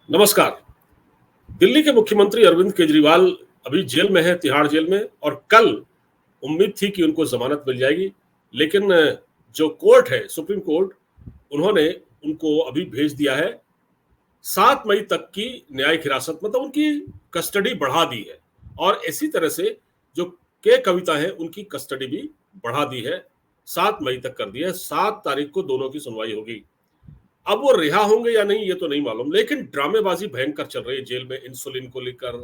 नमस्कार। दिल्ली के मुख्यमंत्री अरविंद केजरीवाल अभी जेल में है, तिहाड़ जेल में, और कल उम्मीद थी कि उनको जमानत मिल जाएगी। लेकिन जो कोर्ट है, सुप्रीम कोर्ट, उन्होंने उनको अभी भेज दिया है 7 मई तक की न्यायिक हिरासत, मतलब उनकी कस्टडी बढ़ा दी है। और इसी तरह से जो के कविता है, उनकी कस्टडी भी बढ़ा दी है, 7 मई तक कर दी है। 7 तारीख को दोनों की सुनवाई होगी। अब वो रिहा होंगे या नहीं ये तो नहीं मालूम, लेकिन ड्रामेबाजी भयंकर चल रही है जेल में इंसुलिन को लेकर।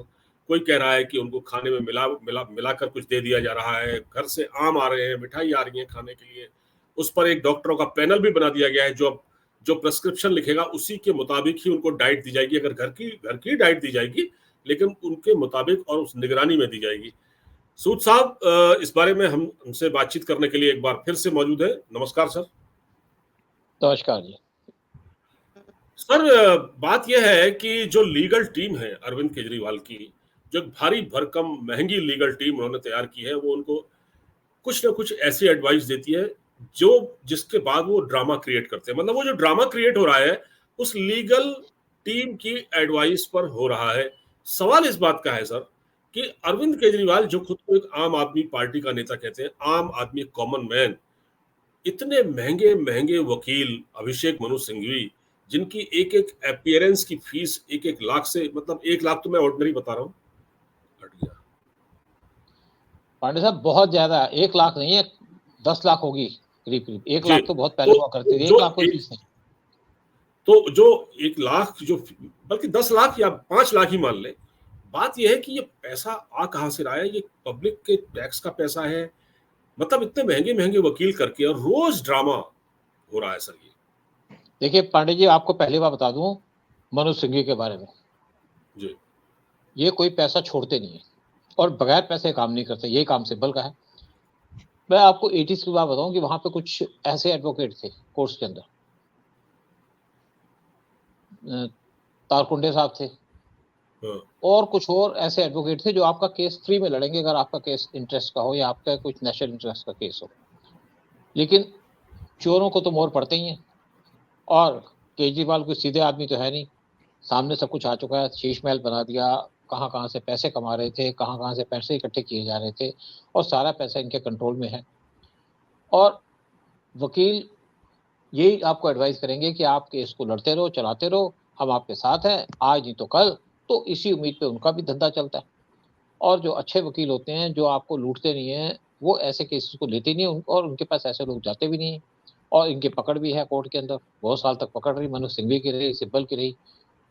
कोई कह रहा है कि उनको खाने में मिला मिला मिलाकर कुछ दे दिया जा रहा है, घर से आम आ रहे हैं, मिठाई आ रही है खाने के लिए। उस पर एक डॉक्टरों का पैनल भी बना दिया गया है, जो प्रेस्क्रिप्शन लिखेगा उसी के मुताबिक ही उनको डाइट दी जाएगी। अगर घर की डाइट दी जाएगी, लेकिन उनके मुताबिक और उस निगरानी में दी जाएगी। सूद साहब, इस बारे में हमसे बातचीत करने के लिए एक बार फिर से मौजूद है। नमस्कार सर। नमस्कार जी। सर, बात यह है कि जो लीगल टीम है अरविंद केजरीवाल की, जो एक भारी भरकम महंगी लीगल टीम उन्होंने तैयार की है, वो उनको कुछ ना कुछ ऐसी एडवाइस देती है जो जिसके बाद वो ड्रामा क्रिएट करते हैं। मतलब वो जो ड्रामा क्रिएट हो रहा है, उस लीगल टीम की एडवाइस पर हो रहा है। सवाल इस बात का है सर कि अरविंद केजरीवाल, जो खुद को एक आम आदमी पार्टी का नेता कहते हैं, आम आदमी, कॉमन मैन, इतने महंगे महंगे वकील, अभिषेक मनु सिंघवी, जिनकी एक एक अपीयरेंस की फीस 1-1 लाख से, मतलब 1 लाख तो मैं ऑर्डिनरी बता रहा हूँ, हट गया। पांडे साहब, बहुत ज्यादा, 1 लाख नहीं है, 10 लाख होगी करीब करीब। 1 लाख तो बहुत पहले तो हुआ करती थी, 1 जो लाख कोई फीस नहीं। तो जो 1 लाख, जो बल्कि 10 लाख या 5 लाख ही मान ले। बात यह है कि ये पैसा आ कहाँ से रहा है? ये पब्लिक के टैक्स का पैसा है। मतलब इतने महंगे महंगे वकील करके, और रोज ड्रामा हो रहा है सर ये। देखिए पांडे जी, आपको पहली बार बता दूं मनोज सिंघवी के बारे में, जी ये कोई पैसा छोड़ते नहीं है और बगैर पैसे काम नहीं करते। यही काम सिंपल का है। मैं आपको 80s की बात बताऊं कि वहां पे कुछ ऐसे एडवोकेट थे कोर्ट्स के अंदर, तारकुंडे साहब थे हाँ। और कुछ और ऐसे एडवोकेट थे जो आपका केस फ्री में लड़ेंगे अगर आपका केस इंटरेस्ट का हो या आपका कुछ नेशनल इंटरेस्ट का केस हो। लेकिन चोरों को तो मोहर पड़ते ही हैं। और केजरीवाल कोई सीधे आदमी तो है नहीं, सामने सब कुछ आ चुका है, शीश महल बना दिया, कहाँ कहाँ से पैसे कमा रहे थे, कहाँ कहाँ से पैसे इकट्ठे किए जा रहे थे, और सारा पैसा इनके कंट्रोल में है। और वकील यही आपको एडवाइस करेंगे कि आप केस को लड़ते रहो, चलाते रहो, हम आपके साथ हैं, आज नहीं तो कल। तो इसी उम्मीद पे उनका भी धंधा चलता है। और जो अच्छे वकील होते हैं, जो आपको लूटते नहीं है, वो ऐसे केसेस को लेते नहीं है, और उनके पास ऐसे लोग जाते भी नहीं है। और इनकी पकड़ भी है कोर्ट के अंदर, बहुत साल तक पकड़ रही, मनोज सिंघवी की रही, सिब्बल की रही।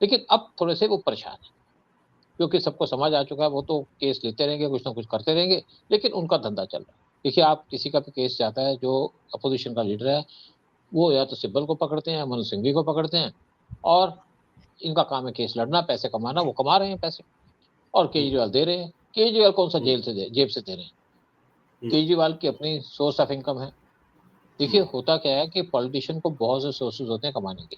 लेकिन अब थोड़े से वो परेशान है, क्योंकि सबको समझ आ चुका है, वो तो केस लेते रहेंगे, कुछ ना कुछ करते रहेंगे, लेकिन उनका धंधा चल रहा है। देखिए, आप किसी का भी केस जाता है, जो अपोजिशन का लीडर है, वो या तो सिब्बल को पकड़ते हैं, मनोज सिंघवी को पकड़ते हैं, और इनका काम है केस लड़ना, पैसे कमाना। वो कमा रहे हैं पैसे, और केजरीवाल दे रहे हैं। केजरीवाल कौन सा जेब से दे रहे हैं? केजरीवाल की अपनी सोर्स ऑफ इनकम है। देखिए, होता क्या है कि पॉलिटिशियन को बहुत से सोर्सेज होते हैं कमाने के।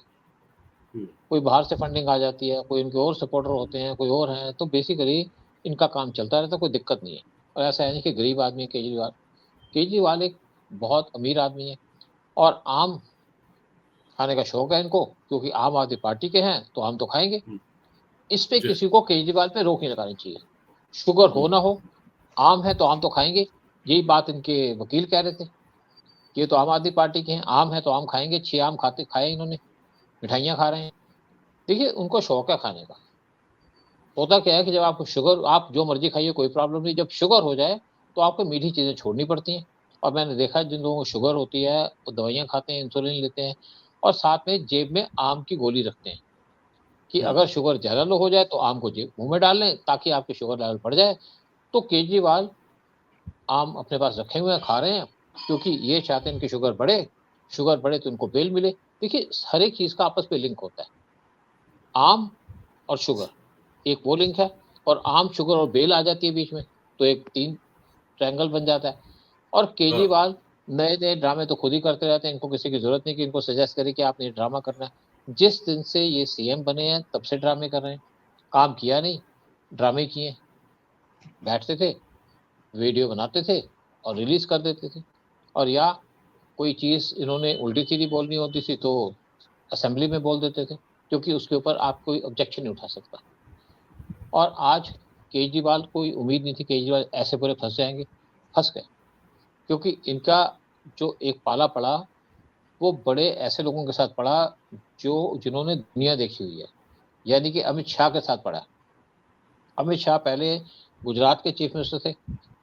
कोई बाहर से फंडिंग आ जाती है, कोई इनके और सपोर्टर होते हैं, कोई और हैं, तो बेसिकली इनका काम चलता रहता है, कोई दिक्कत नहीं है। और ऐसा है नहीं कि गरीब आदमी है केजरीवाल। केजरीवाल एक बहुत अमीर आदमी है, और आम खाने का शौक है इनको, क्योंकि आम आदमी पार्टी के हैं तो आम तो खाएंगे। इस पे किसी को केजरीवाल पे रोक नहीं लगानी चाहिए। शुगर हो ना हो, आम है तो आम तो खाएंगे। यही बात इनके वकील कह रहे थे, ये तो आम आदमी पार्टी के हैं, आम है तो आम खाएंगे। 6 आम खाए इन्होंने, मिठाइयाँ खा रहे हैं। देखिए, उनको शौक है खाने का। होता क्या है कि जब आपको शुगर, आप जो मर्जी खाइए, कोई प्रॉब्लम नहीं, जब शुगर हो जाए तो आपको मीठी चीज़ें छोड़नी पड़ती हैं। और मैंने देखा है, जिन लोगों को शुगर होती है वो दवाइयाँ खाते हैं, इंसुलिन लेते हैं, और साथ में जेब में आम की गोली रखते हैं कि अगर शुगर ज़्यादा लो हो जाए तो आम को जेब मुँह में डाल लें, ताकि आपकी शुगर लेवल बढ़ जाए। तो केजरीवाल आम अपने पास रखे हुए हैं, खा रहे हैं, क्योंकि ये चाहते हैं इनकी शुगर बढ़े तो इनको बेल मिले। देखिए, हर एक चीज़ का आपस में लिंक होता है। आम और शुगर, एक वो लिंक है, और आम, शुगर और बेल आ जाती है बीच में, तो एक 3 ट्रायंगल बन जाता है। और केजरीवाल नए-नए ड्रामे तो खुद ही करते रहते हैं, इनको किसी की ज़रूरत नहीं कि इनको सजेस्ट करें कि आपने ये ड्रामा करना है। जिस दिन से ये सीएम बने हैं, तब से ड्रामे कर रहे हैं। काम किया नहीं, ड्रामे किए। बैठते थे, वीडियो बनाते थे और रिलीज़ कर देते थे। और या कोई चीज़ इन्होंने उल्टी-सीधी बोलनी होती थी तो असेंबली में बोल देते थे। क्योंकि उसके ऊपर आप कोई ऑब्जेक्शन नहीं उठा सकता। और आज केजरीवाल कोई उम्मीद नहीं थी केजरीवाल ऐसे पूरे फंस जाएंगे, फंस गए, क्योंकि इनका जो एक पाला पड़ा वो बड़े ऐसे लोगों के साथ पड़ा जो जिन्होंने दुनिया देखी हुई है, यानी कि अमित शाह के साथ पड़ा। अमित शाह पहले गुजरात के चीफ मिनिस्टर थे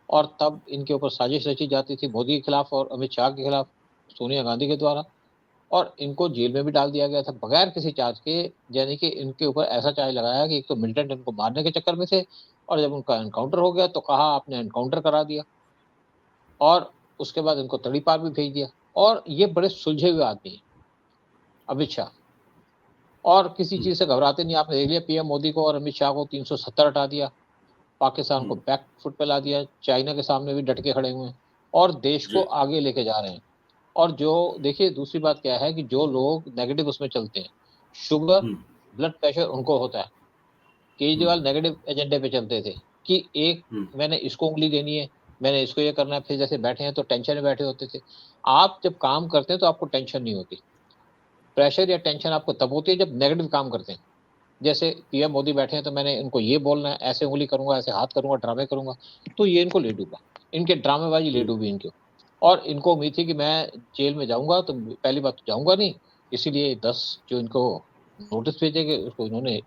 और तब इनके ऊपर साजिश रची जाती थी मोदी के खिलाफ और अमित शाह के खिलाफ सोनिया गांधी के द्वारा, और इनको जेल में भी डाल दिया गया था बगैर किसी चार्ज के। यानी कि इनके ऊपर ऐसा चार्ज लगाया कि एक तो मिलिटेंट इनको मारने के चक्कर में थे, और जब उनका एनकाउंटर हो गया तो कहा आपने एनकाउंटर करा दिया, और उसके बाद इनको तड़ी पार भी भेज दिया। और ये बड़े सुलझे हुए आदमी हैं अमित शाह, और किसी चीज से घबराते नहीं। आपने देख लिया पीएम मोदी को और अमित शाह को 370 हटा दिया, पाकिस्तान को बैक फुट पे ला दिया, चाइना के सामने भी डट के खड़े हुए हैं और देश को आगे लेके जा रहे हैं। और जो देखिए दूसरी बात क्या है कि जो लोग नेगेटिव उसमें चलते हैं, शुगर ब्लड प्रेशर उनको होता है। केजरीवाल नेगेटिव एजेंडे पे चलते थे कि एक मैंने इसको उंगली देनी है, मैंने इसको ये करना है, फिर जैसे बैठे हैं तो टेंशन में बैठे होते थे। आप जब काम करते हैं तो आपको टेंशन नहीं होती, प्रेशर या टेंशन आपको तब होती है जब नेगेटिव काम करते हैं। जैसे पीएम मोदी बैठे हैं तो मैंने इनको ये बोलना है, ऐसे उंगली करूंगा, ऐसे हाथ करूंगा, ड्रामे करूंगा, तो ये इनको ले डूबा, इनके ड्रामेबाजी ले डूबी इनके। और इनको उम्मीद थी कि मैं जेल में जाऊंगा तो पहली बात तो जाऊंगा नहीं, इसीलिए 10 जो इनको नोटिस भेजेंगे उसको इन्होंने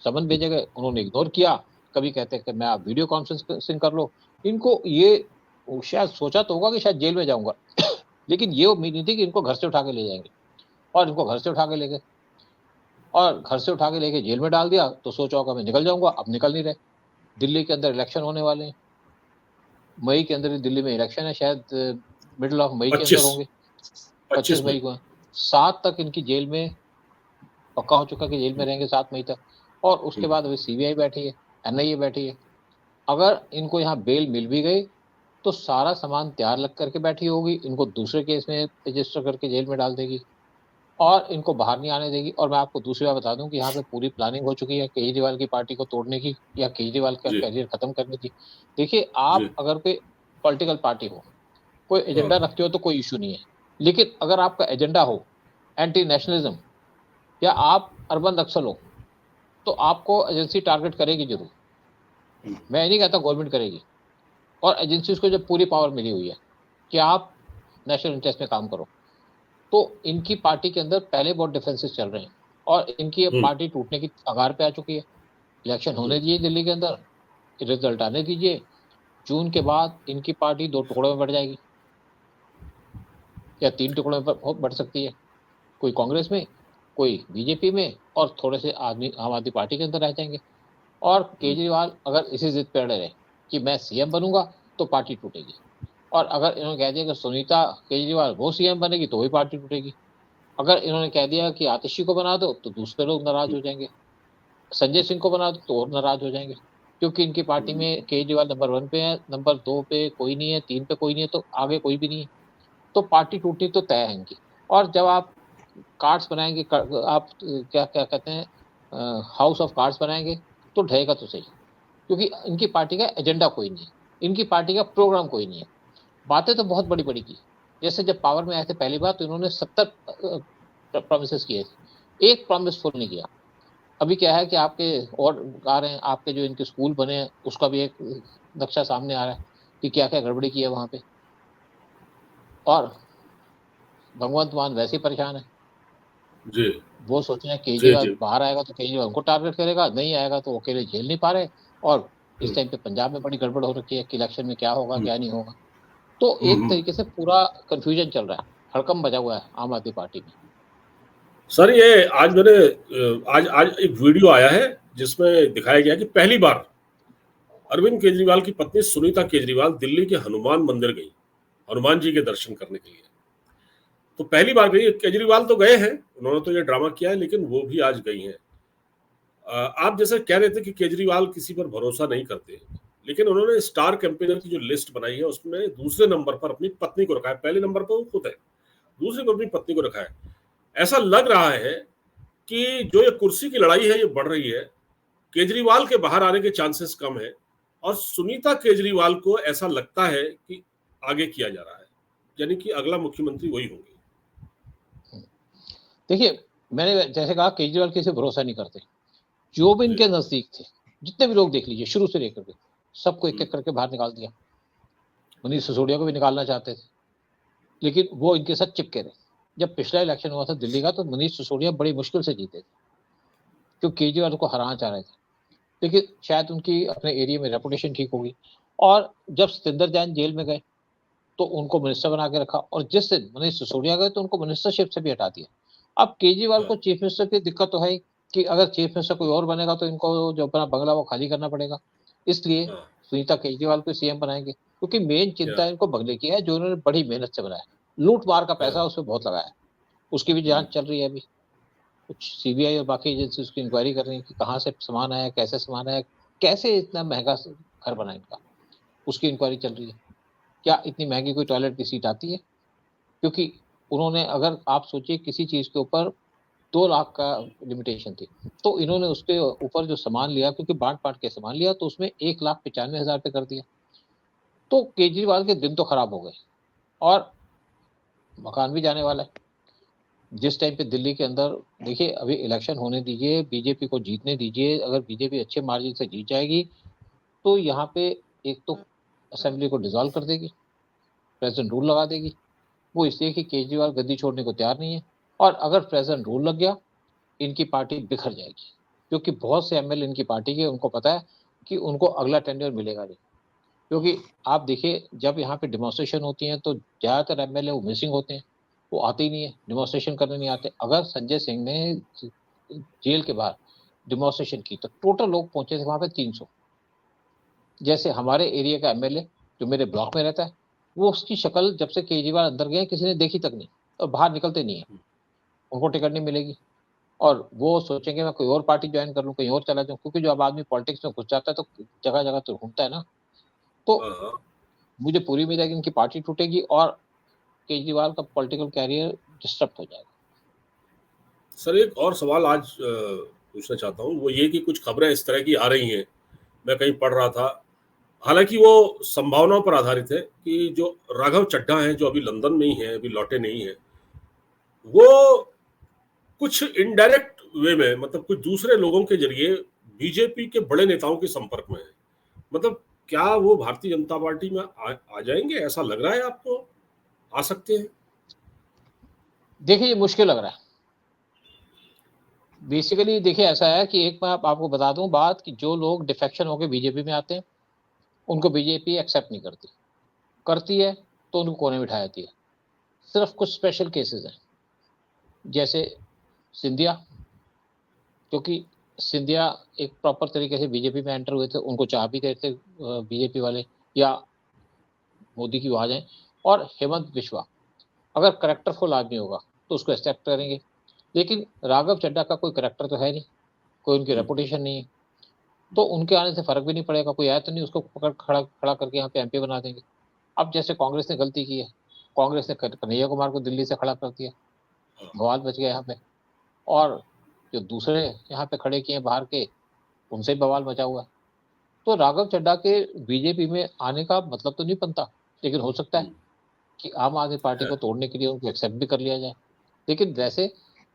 समन भेजेंगे, उन्होंने इग्नोर किया। कभी कहते हैं कि मैं आप वीडियो कॉन्फ्रेंसिंग कर लो। इनको ये शायद सोचा तो होगा कि शायद जेल में जाऊंगा लेकिन ये उम्मीद नहीं थी कि इनको घर से उठा के ले जाएंगे, और इनको घर से उठा के ले गए और घर से उठा के लेके जेल में डाल दिया। तो सोचा होगा मैं निकल जाऊंगा, अब निकल नहीं रहे। दिल्ली के अंदर इलेक्शन होने वाले हैं, मई के अंदर दिल्ली में इलेक्शन है, शायद मिडिल ऑफ मई के अंदर होंगे, 25 मई को। 7 तक इनकी जेल में पक्का हो चुका कि जेल में रहेंगे 7 मई तक। और उसके बाद अभी सीबीआई बैठी है, एनआईए बैठी है। अगर इनको यहाँ बेल मिल भी गई तो सारा सामान तैयार लग करके बैठी होगी, इनको दूसरे केस में रजिस्टर करके जेल में डाल देगी और इनको बाहर नहीं आने देगी। और मैं आपको दूसरी बात बता दूं कि यहाँ पे पूरी प्लानिंग हो चुकी है केजरीवाल की पार्टी को तोड़ने की या केजरीवाल का करियर खत्म करने की। देखिए आप अगर कोई पॉलिटिकल पार्टी हो, कोई एजेंडा रखते हो तो कोई इशू नहीं है, लेकिन अगर आपका एजेंडा हो एंटी नेशनलिज्म या आप अर्बन नक्सल हो तो आपको एजेंसी टारगेट करेगी जरूर। मैं नहीं कहता गवर्नमेंट करेगी, और एजेंसीज को जब पूरी पावर मिली हुई है कि आप नेशनल इंटरेस्ट में काम करो, तो इनकी पार्टी के अंदर पहले बहुत डिफेंसेस चल रहे हैं और इनकी पार्टी टूटने की कगार पे आ चुकी है। इलेक्शन होने दीजिए दिल्ली के अंदर, रिजल्ट आने दीजिए, जून के बाद इनकी पार्टी 2 टुकड़ों में बढ़ जाएगी या 3 टुकड़ों में बढ़ सकती है, कोई कांग्रेस में, कोई बीजेपी में, और थोड़े से आदमी आम आदमी पार्टी के अंदर रह जाएंगे। और केजरीवाल अगर इसी जिद पे अड़े रहे कि मैं सीएम बनूंगा तो पार्टी टूटेगी, और अगर इन्होंने कह दिया कि सुनीता केजरीवाल वो सीएम बनेगी तो वही पार्टी टूटेगी। अगर इन्होंने कह दिया कि आतिशी को बना दो तो दूसरे लोग नाराज हो जाएंगे, संजय सिंह को बना दो तो और नाराज हो जाएंगे, क्योंकि इनकी पार्टी में केजरीवाल नंबर 1 पे है, नंबर 2 पे कोई नहीं है, 3 पे कोई नहीं है, तो आगे कोई भी नहीं है। तो पार्टी टूटनी तो तय है इनकी। और जब आप कार्ड्स बनाएंगे, आप क्या क्या कहते हैं, हाउस ऑफ कार्ड्स बनाएंगे तो ढहेगा तो सही, क्योंकि इनकी पार्टी का एजेंडा कोई नहीं है, इनकी पार्टी का प्रोग्राम कोई नहीं है। बातें तो बहुत बड़ी बड़ी की, जैसे जब पावर में आए थे पहली बार तो इन्होंने 70 प्रॉमिसेस किए थे, एक प्रॉमिस फुल नहीं किया। अभी क्या है कि आपके और आ रहे हैं, आपके जो इनके स्कूल बने हैं उसका भी एक नक्शा सामने आ रहा है कि क्या क्या गड़बड़ी की है वहां पे। और भगवंत मान वैसे ही परेशान है जी, वो सोच रहे हैं केजरीवाल बाहर आएगा तो केजरीवाल उनको टारगेट करेगा, नहीं आएगा तो अकेले झेल नहीं पा रहे। और इस टाइम पे पंजाब में बड़ी गड़बड़ हो रखी है कि इलेक्शन में क्या होगा क्या नहीं होगा। तो एक तरीके से पूरा कंफ्यूजन चल रहा है, हड़कंप बजा हुआ है आम आदमी पार्टी में। सर ये आज मैंने आज एक वीडियो आया है जिसमें दिखाया गया कि पहली बार अरविंद केजरीवाल की पत्नी सुनीता केजरीवाल दिल्ली के हनुमान मंदिर गई हनुमान जी के दर्शन करने के लिए। तो पहली बार गई, केजरीवाल तो गए हैं, उन्होंने तो ये ड्रामा किया है, लेकिन वो भी आज गई हैं। आप जैसे कह रहे थे कि केजरीवाल किसी पर भरोसा नहीं करते, लेकिन उन्होंने स्टार कैंपेनर की जो लिस्ट बनाई है उसमें दूसरे नंबर पर अपनी पत्नी को रखा है, पहले नंबर पर वो खुद है, दूसरे पर अपनी पत्नी को रखा है। ऐसा लग रहा है कि जो ये कुर्सी की लड़ाई है ये बढ़ रही है, केजरीवाल के बाहर आने के चांसेस कम है और सुनीता केजरीवाल को ऐसा लगता है कि आगे किया जा रहा है, यानी कि अगला मुख्यमंत्री वही होंगे। देखिए मैंने जैसे कहा केजरीवाल किसी भरोसा नहीं करते, जो भी इनके नजदीक थे, जितने भी लोग देख लीजिए शुरू से लेकर के, सबको एक एक करके बाहर निकाल दिया। मनीष सिसोदिया को भी निकालना चाहते थे, लेकिन वो इनके साथ चिपके रहे। जब पिछला इलेक्शन हुआ था दिल्ली का, तो मनीष सिसोदिया बड़ी मुश्किल से जीते थे, क्योंकि केजरीवाल को हराना चाह रहे थे, लेकिन शायद उनकी अपने एरिया में रेपुटेशन ठीक होगी। और जब सतिंदर जैन जेल में गए तो उनको मिनिस्टर बना के रखा, और जिस दिन मनीष सिसोदिया गए तो उनको मिनिस्टरशिप से भी हटा दिया। अब केजरीवाल को चीफ मिनिस्टर की दिक्कत तो है कि अगर चीफ मिनिस्टर कोई और बनेगा तो इनको जो अपना बंगला वो खाली करना पड़ेगा, इसलिए सुनीता केजरीवाल को सीएम बनाएंगे, क्योंकि मेन चिंता इनको बंगले की है, जो उन्होंने बड़ी मेहनत से बनाया। लूट मार का पैसा उसमें बहुत लगाया, उसकी भी जांच चल रही है अभी। कुछ सीबीआई और बाकी एजेंसी उसकी इंक्वायरी कर रही है कि कहाँ से सामान आया, कैसे सामान आया, कैसे इतना महंगा घर बना इनका, उसकी इंक्वायरी चल रही है। क्या इतनी महंगी कोई टॉयलेट की सीट आती है? क्योंकि उन्होंने, अगर आप सोचिए किसी चीज के ऊपर 2 लाख का लिमिटेशन थी, तो इन्होंने उसके ऊपर जो सामान लिया, क्योंकि बांट के सामान लिया, तो उसमें 1,95,000 पे कर दिया। तो केजरीवाल के दिन तो खराब हो गए, और मकान भी जाने वाला है। जिस टाइम पे दिल्ली के अंदर, देखिए अभी इलेक्शन होने दीजिए, बीजेपी को जीतने दीजिए, अगर बीजेपी अच्छे मार्जिन से जीत जाएगी तो यहाँ पे एक तो असेंबली को डिसॉल्व कर देगी, प्रेसिडेंट रूल लगा देगी। वो इसलिए कि केजरीवाल गद्दी छोड़ने को तैयार नहीं है, और अगर प्रेसिडेंट रूल लग गया इनकी पार्टी बिखर जाएगी, क्योंकि बहुत से एमएलए इनकी पार्टी के, उनको पता है कि उनको अगला टेंडर मिलेगा नहीं। क्योंकि आप देखिए जब यहाँ पे डिमॉन्स्ट्रेशन होती है तो ज़्यादातर एमएलए वो मिसिंग होते हैं, वो आते ही नहीं है, डिमॉन्स्ट्रेशन करने नहीं आते। अगर संजय सिंह ने जेल के बाहर डिमॉन्स्ट्रेशन की तो टोटल लोग पहुंचे थे वहां पे 300। जैसे हमारे एरिया का एमएलए जो मेरे ब्लॉक में रहता है, वो उसकी शक्ल जब से केजरीवाल अंदर गए किसी ने देखी तक नहीं, और बाहर निकलते नहीं है, उनको टिकट नहीं मिलेगी, और वो सोचेंगे मैं कोई और पार्टी ज्वाइन कर लूँ, कहीं और चला जाऊँ, क्योंकि जब आदमी पॉलिटिक्स में घुस जाता है तो जगह जगह तो घूमता है ना। तो मुझे पूरी उम्मीद है कि इनकी पार्टी टूटेगी और केजरीवाल का पॉलिटिकल कैरियर डिस्टर्ब हो जाएगा। सर एक और सवाल आज पूछना चाहता हूँ, वो ये कि कुछ खबरें इस तरह की आ रही हैं, मैं कहीं पढ़ रहा था, हालांकि वो संभावनाओं पर आधारित है, कि जो राघव चड्ढा हैं जो अभी लंदन में ही हैं, अभी लौटे नहीं हैं, वो कुछ इनडायरेक्ट वे में, मतलब कुछ दूसरे लोगों के जरिए बीजेपी के बड़े नेताओं के संपर्क में है। मतलब क्या वो भारतीय जनता पार्टी में आ जाएंगे, ऐसा लग रहा है आपको? आ सकते हैं? देखिए ये मुश्किल लग रहा है। बेसिकली देखिए ऐसा है कि एक मैं आपको बता दूं बात, कि जो लोग डिफेक्शन होकर बीजेपी में आते हैं उनको बीजेपी एक्सेप्ट नहीं करती, करती है तो उनको कोने बिठा देती है। सिर्फ कुछ स्पेशल केसेस हैं, जैसे सिंधिया, क्योंकि सिंधिया एक प्रॉपर तरीके से बीजेपी में एंटर हुए थे, उनको चाह भी रहे थे बीजेपी वाले या मोदी की आवाज है। और हेमंत बिश्वा अगर करेक्टरफुल आदमी होगा तो उसको एक्सेप्ट करेंगे, लेकिन राघव चड्ढा का कोई करेक्टर तो है नहीं, कोई उनकी रेपुटेशन नहीं है, तो उनके आने से फर्क भी नहीं पड़ेगा, कोई आया तो नहीं, उसको पकड़ खड़ा करके यहाँ पे एमपी बना देंगे। अब जैसे कांग्रेस ने गलती की है, कांग्रेस ने कन्हैया कुमार को दिल्ली से खड़ा कर दिया, बवाल बच गया यहाँ पे, और जो दूसरे यहाँ पे खड़े किए बाहर के, उनसे भी बवाल मचा हुआ है। तो राघव चड्ढा के बीजेपी में आने का मतलब तो नहीं बनता, लेकिन हो सकता है कि आम आदमी पार्टी को तोड़ने के लिए उनको एक्सेप्ट भी कर लिया जाए। लेकिन वैसे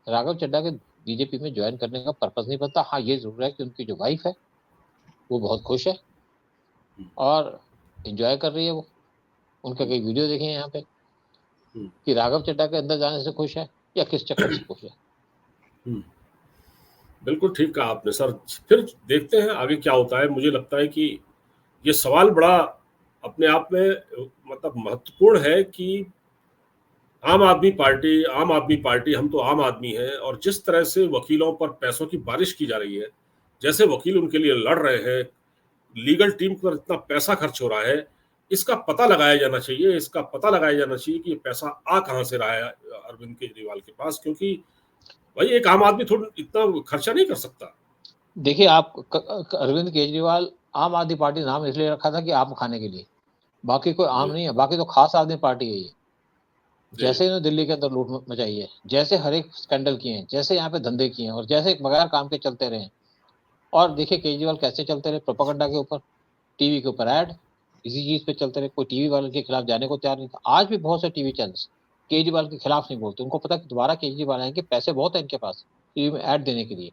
राघव चड्ढा के बीजेपी में ज्वाइन करने का पर्पज नहीं बनता। हाँ ये जरूर है कि उनकी जो वाइफ है वो बहुत खुश है और एंजॉय कर रही है। वो उनके कई वीडियो देखे हैं यहाँ पे कि राघव चड्ढा के अंदर जाने से खुश है या किस चक्कर से खुश है। बिल्कुल ठीक कहा आपने सर। फिर देखते हैं आगे क्या होता है। मुझे लगता है कि ये सवाल बड़ा अपने आप में मतलब महत्वपूर्ण है कि आम आदमी पार्टी, हम तो आम आदमी हैं, और जिस तरह से वकीलों पर पैसों की बारिश की जा रही है, जैसे वकील उनके लिए लड़ रहे हैं, लीगल टीम पर इतना पैसा खर्च हो रहा है, इसका पता लगाया जाना चाहिए। इसका पता लगाया जाना चाहिए कि ये पैसा आ कहाँ से रहा है अरविंद केजरीवाल के पास, क्योंकि भाई एक आम आदमी थोड़ा इतना खर्चा नहीं कर सकता। देखिए आप अरविंद केजरीवाल आम आदमी पार्टी नाम इसलिए रखा था कि आम खाने के लिए, बाकी कोई आम नहीं है, बाकी तो खास आदमी पार्टी है ये। जैसे इन्होंने दिल्ली के अंदर लूट मचाई है, जैसे हर एक स्कैंडल किए हैं, जैसे यहाँ पे धंधे किए हैं, और जैसे बगैर काम के चलते रहे। और देखिए केजरीवाल कैसे चलते रहे, प्रोपेगेंडा के ऊपर, टीवी के ऊपर ऐड, इसी चीज पे चलते रहे। कोई टीवी वाले के खिलाफ जाने को तैयार नहीं था। आज भी बहुत से टीवी चैनल केजरीवाल के खिलाफ नहीं बोलते। उनको पता है कि दोबारा केजरीवाल आएंगे, पैसे बहुत है इनके पास टीवी में ऐड देने के लिए,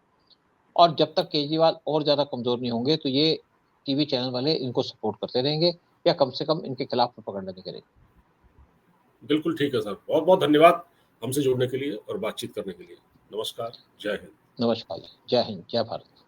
और जब तक केजरीवाल और ज्यादा कमजोर नहीं होंगे तो ये टीवी चैनल वाले इनको सपोर्ट करते रहेंगे, या कम से कम इनके खिलाफ प्रोपेगेंडा नहीं करेंगे। बिल्कुल ठीक है सर, बहुत बहुत धन्यवाद हमसे जुड़ने के लिए और बातचीत करने के लिए। नमस्कार, जय हिंद। नमस्कार, जय हिंद, जय भारत।